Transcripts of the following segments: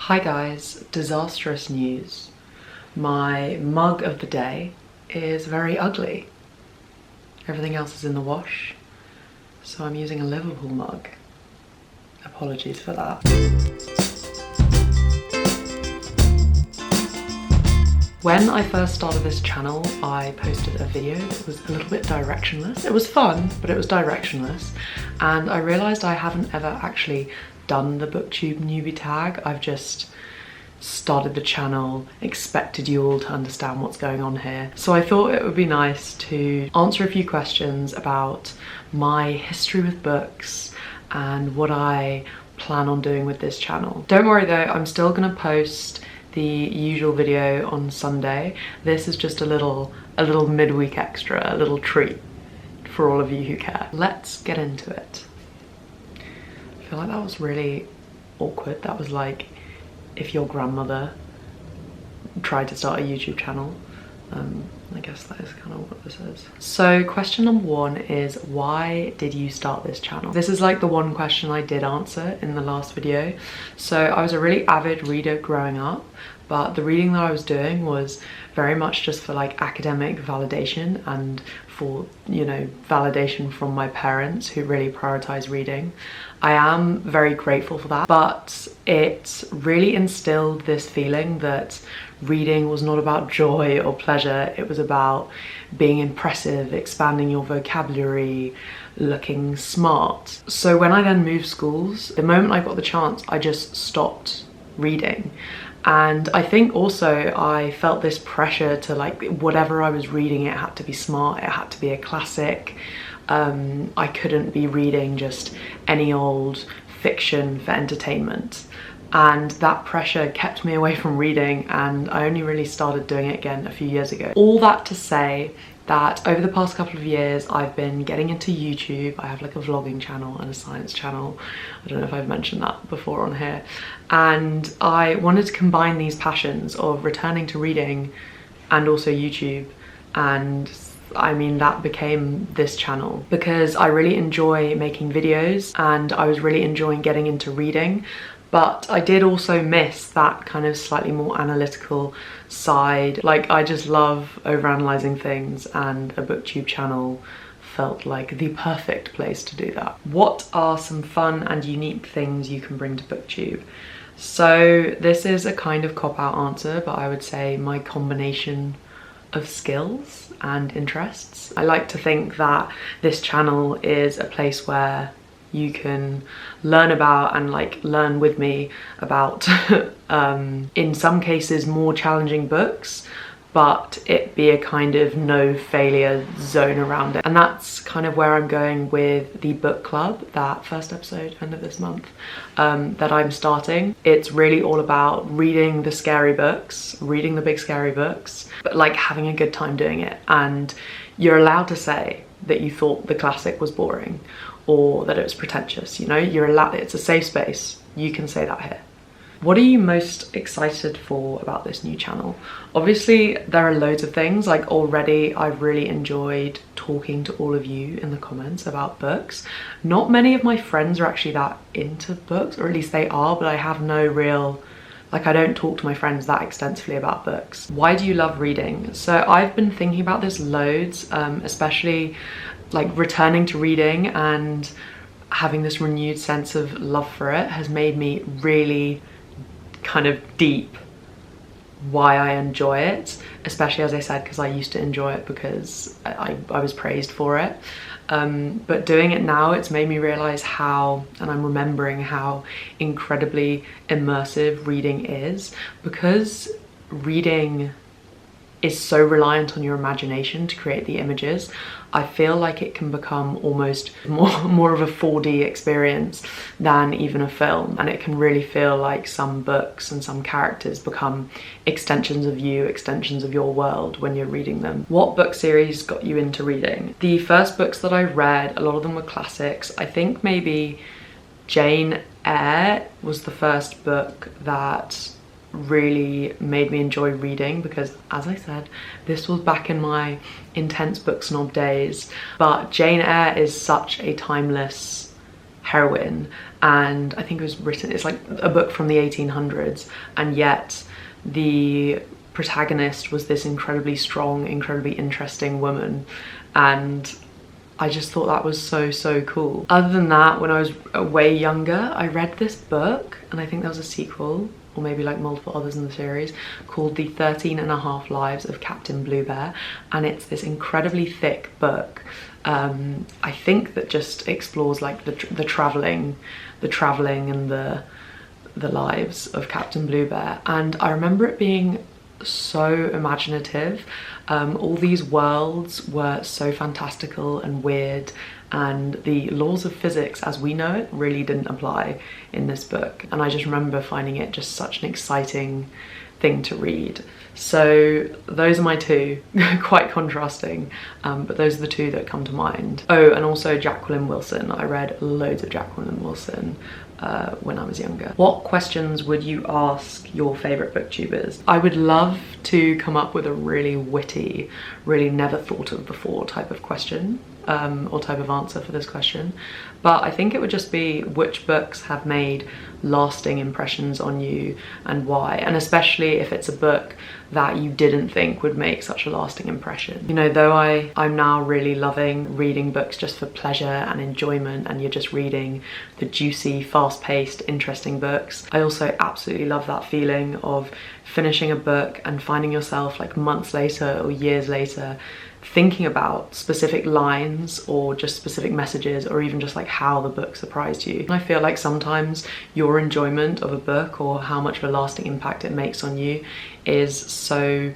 Hi guys, disastrous news. My mug of the day is very ugly. Everything else is in the wash, so I'm using a Liverpool mug. Apologies for that. When I first started this channel, I posted a video that was a little bit directionless. It was fun, but it was directionless. And I realized I haven't ever actually done the BOOKTUBE newbie tag. I've just started the channel, expected you all to understand what's going on here. So I thought it would be nice to answer a few questions about my history with books and what I plan on doing with this channel. Don't worry though, I'm still gonna post the usual video on Sunday. This is just a little midweek extra, a little treat for all of you who care. Let's get into it. I feel like that was really awkward. That was like if your grandmother tried to start a YouTube channel. I guess that is kind of what this is. So question number one is, why did you start this channel? This is like the one question I did answer in the last video. So I was a really avid reader growing up, but the reading that I was doing was very much just for like academic validation and for, you know, validation from my parents who really prioritize reading. I am very grateful for that, but it really instilled this feeling that reading was not about joy or pleasure. It was about being impressive, expanding your vocabulary, looking smart. So when I then moved schools, the moment I got the chance, I just stopped reading. And I think also I felt this pressure to, like, whatever I was reading, it had to be smart, it had to be a classic. I couldn't be reading just any old fiction for entertainment. And that pressure kept me away from reading, and I only really started doing it again a few years ago. All that to say that over the past couple of years I've been getting into YouTube. I have like a vlogging channel and a science channel. I don't know if I've mentioned that before on here. And I wanted to combine these passions of returning to reading and also YouTube, and I mean that became this channel because I really enjoy making videos and I was really enjoying getting into reading. But I did also miss that kind of slightly more analytical side. Like, I just love overanalyzing things, and a BOOKTUBE channel felt like the perfect place to do that. What are some fun and unique things you can bring to BOOKTUBE? So this is a kind of cop-out answer, but I would say my combination of skills and interests. I like to think that this channel is a place where you can learn about and like learn with me about in some cases more challenging books, but it be a kind of no failure zone around it. And that's kind of where I'm going with the book club, that first episode end of this month, that I'm starting. It's really all about reading the scary books, reading the big scary books, but like having a good time doing it. And you're allowed to say that you thought the classic was boring or that it was pretentious, you know, you're allowed, it's a safe space, you can say that here. What are you most excited for about this new channel? Obviously there are loads of things. Like, already I've really enjoyed talking to all of you in the comments about books. Not many of my friends are actually that into books, or at least they are, but I have no real, like, I don't talk to my friends that extensively about books. Why do you love reading? So I've been thinking about this loads, especially like returning to reading and having this renewed sense of love for it has made me really kind of deep why I enjoy it, especially, as I said, because I used to enjoy it because I was praised for it. But doing it now, it's made me realize how, and I'm remembering how incredibly immersive reading is, because reading is so reliant on your imagination to create the images. I feel like it can become almost more of a 4D experience than even a film, and it can really feel like some books and some characters become extensions of you, extensions of your world when you're reading them. What book series got you into reading? The first books that I read, a lot of them were classics. I think maybe Jane Eyre was the first book that really made me enjoy reading, because, as I said, this was back in my intense book snob days. But Jane Eyre is such a timeless heroine, and I think it was written, it's like a book from the 1800s, and yet the protagonist was this incredibly strong, incredibly interesting woman, and I just thought that was so cool. Other than that, when I was way younger, I read this book, and I think there was a sequel, or maybe like multiple others in the series, called The 13.5 Lives of Captain Bluebear, and it's this incredibly thick book. I think that just explores like the traveling and the lives of Captain Bluebear, and I remember it being so imaginative. All these worlds were so fantastical and weird, and the laws of physics as we know it really didn't apply in this book, and I just remember finding it just such an exciting thing to read. So those are my two, quite contrasting, but those are the two that come to mind. Oh, and also Jacqueline Wilson. I read loads of Jacqueline Wilson when I was younger. What questions would you ask your favourite booktubers? I would love to come up with a really witty, really never thought of before type of question, or type of answer for this question, but I think it would just be which books have made lasting impressions on you and why, and especially if it's a book that you didn't think would make such a lasting impression. You know, though I'm now really loving reading books just for pleasure and enjoyment, and you're just reading the juicy, fast-paced, interesting books, I also absolutely love that feeling of finishing a book and finding yourself like months later or years later thinking about specific lines or just specific messages, or even just like how the book surprised you. And I feel like sometimes your enjoyment of a book or how much of a lasting impact it makes on you is so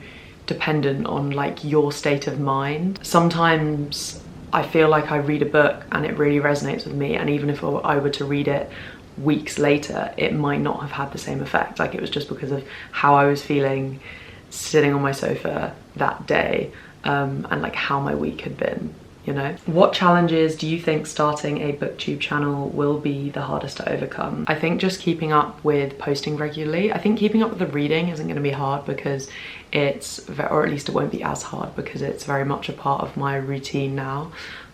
dependent on like your state of mind. Sometimes I feel like I read a book and it really resonates with me, and even if I were to read it weeks later, it might not have had the same effect. Like, it was just because of how I was feeling sitting on my sofa that day, and like how my week had been, you know? What challenges do you think starting a booktube channel will be the hardest to overcome? I think just keeping up with posting regularly. I think keeping up with the reading isn't going to be hard because or at least it won't be as hard because it's very much a part of my routine now.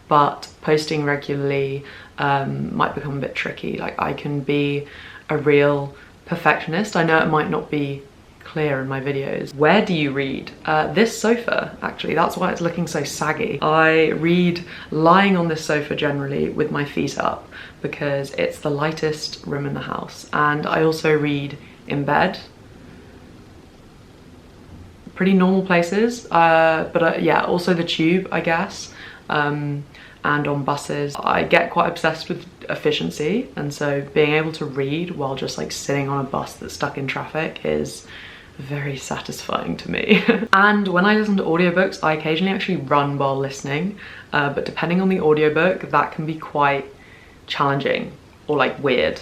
But posting regularly might become a bit tricky. Like, I can be a real perfectionist. I know it might not be clear in my videos. Where do you read? This sofa, actually. That's why it's looking so saggy. I read lying on this sofa generally with my feet up because it's the lightest room in the house. And I also read in bed. Pretty normal places, but yeah, also the tube, I guess. And on buses. I get quite obsessed with efficiency, and so being able to read while just like sitting on a bus that's stuck in traffic is very satisfying to me. And when I listen to audiobooks, I occasionally actually run while listening, but depending on the audiobook, that can be quite challenging or like weird.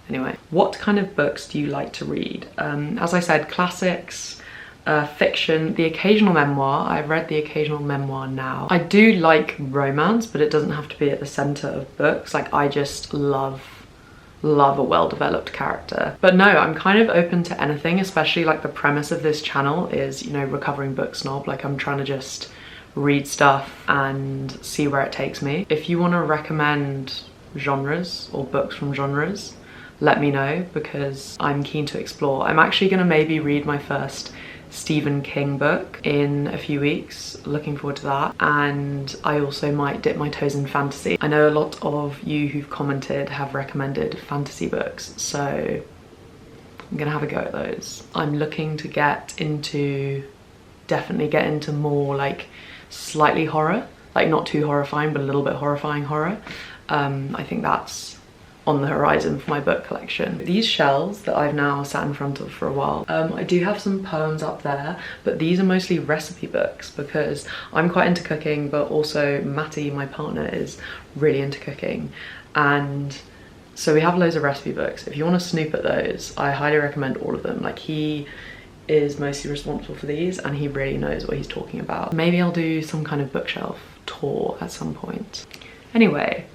Anyway, what kind of books do you like to read? As I said, classics, fiction, the occasional memoir. I've read the occasional memoir now. I do like romance, but it doesn't have to be at the center of books. Like, I just love a well-developed character. But no, I'm kind of open to anything, especially like the premise of this channel is, you know, recovering book snob. Like, I'm trying to just read stuff and see where it takes me. If you want to recommend genres or books from genres, let me know, because I'm keen to explore. I'm actually gonna maybe read my first Stephen King book in a few weeks, looking forward to that. And I also might dip my toes in fantasy. I know a lot of you who've commented have recommended fantasy books, so I'm gonna have a go at those. I'm looking to definitely get into more like slightly horror, like not too horrifying, but a little bit horrifying horror. I think that's on the horizon for my book collection. These shelves that I've now sat in front of for a while, I do have some poems up there, but these are mostly recipe books because I'm quite into cooking, but also Matty, my partner, is really into cooking, and so we have loads of recipe books. If you want to snoop at those, I highly recommend all of them. Like, he is mostly responsible for these and he really knows what he's talking about. Maybe I'll do some kind of bookshelf tour at some point. Anyway,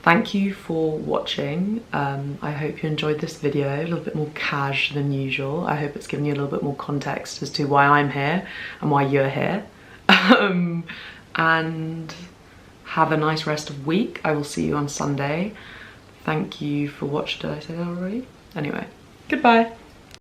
thank you for watching. I hope you enjoyed this video, a little bit more cash than usual. I hope it's given you a little bit more context as to why I'm here and why you're here. And Have a nice rest of week. I will see you on Sunday. Thank you for watching. Did I say that already? Anyway, goodbye.